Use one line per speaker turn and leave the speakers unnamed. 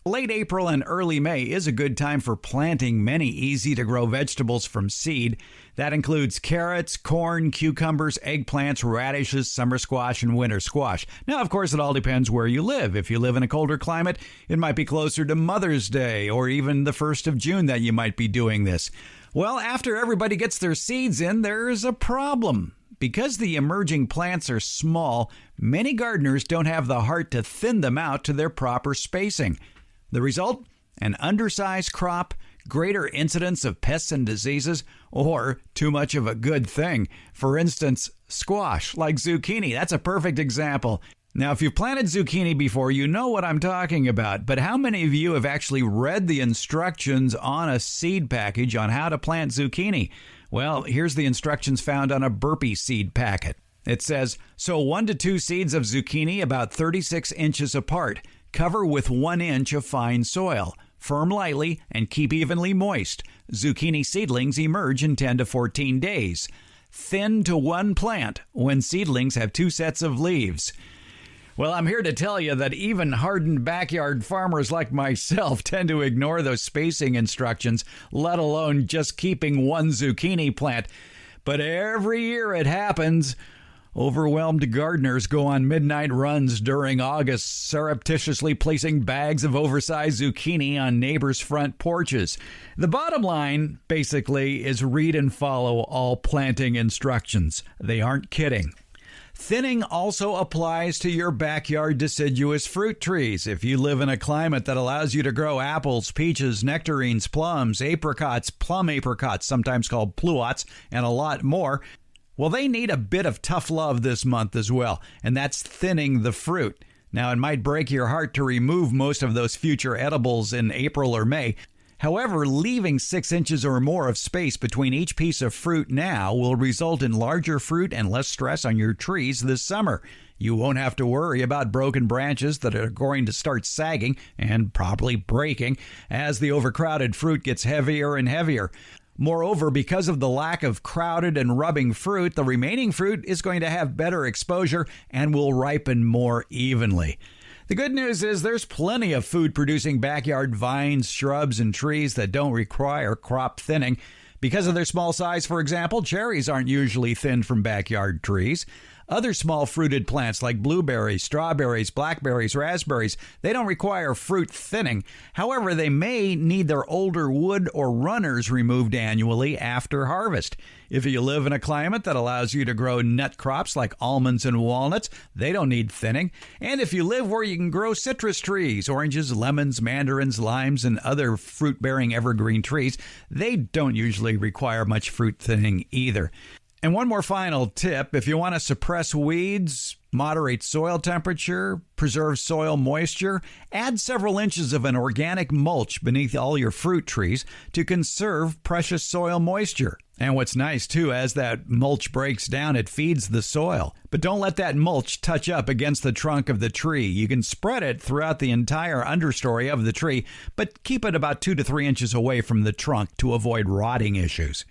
Late April and early May is a good time for planting many easy-to-grow vegetables from seed. That includes carrots, corn, cucumbers, eggplants, radishes, summer squash, and winter squash. Now, of course, it all depends where you live. If you live in a colder climate, it might be closer to Mother's Day or even the 1st of June that you might be doing this. Well, after everybody gets their seeds in, there's a problem. Because the emerging plants are small, many gardeners don't have the heart to thin them out to their proper spacing. The result? An undersized crop, greater incidence of pests and diseases, or too much of a good thing. For instance, squash, like zucchini. That's a perfect example. Now, if you've planted zucchini before, you know what I'm talking about. But how many of you have actually read the instructions on a seed package on how to plant zucchini? Well, here's the instructions found on a burpee seed packet. It says, sow 1 to 2 seeds of zucchini about 36 inches apart. Cover with 1 inch of fine soil. Firm lightly and keep evenly moist. Zucchini seedlings emerge in 10 to 14 days. Thin to 1 plant when seedlings have 2 sets of leaves. Well, I'm here to tell you that even hardened backyard farmers like myself tend to ignore those spacing instructions, let alone just keeping 1 zucchini plant. But every year it happens. Overwhelmed gardeners go on midnight runs during August, surreptitiously placing bags of oversized zucchini on neighbors' front porches. The bottom line, basically, is read and follow all planting instructions. They aren't kidding. Thinning also applies to your backyard deciduous fruit trees. If you live in a climate that allows you to grow apples, peaches, nectarines, plums, apricots, plum apricots, sometimes called pluots, and a lot more, well, they need a bit of tough love this month as well, and that's thinning the fruit. Now, it might break your heart to remove most of those future edibles in April or May. However, leaving 6 inches or more of space between each piece of fruit now will result in larger fruit and less stress on your trees this summer. You won't have to worry about broken branches that are going to start sagging and probably breaking as the overcrowded fruit gets heavier and heavier. Moreover, because of the lack of crowded and rubbing fruit, the remaining fruit is going to have better exposure and will ripen more evenly. The good news is there's plenty of food-producing backyard vines, shrubs, and trees that don't require crop thinning. Because of their small size, for example, cherries aren't usually thinned from backyard trees. Other small fruited plants like blueberries, strawberries, blackberries, raspberries, they don't require fruit thinning. However, they may need their older wood or runners removed annually after harvest. If you live in a climate that allows you to grow nut crops like almonds and walnuts, they don't need thinning. And if you live where you can grow citrus trees, oranges, lemons, mandarins, limes, and other fruit-bearing evergreen trees, they don't usually require much fruit thinning either. And one more final tip, if you want to suppress weeds, moderate soil temperature, preserve soil moisture, add several inches of an organic mulch beneath all your fruit trees to conserve precious soil moisture. And what's nice, too, as that mulch breaks down, it feeds the soil. But don't let that mulch touch up against the trunk of the tree. You can spread it throughout the entire understory of the tree, but keep it about 2 to 3 inches away from the trunk to avoid rotting issues.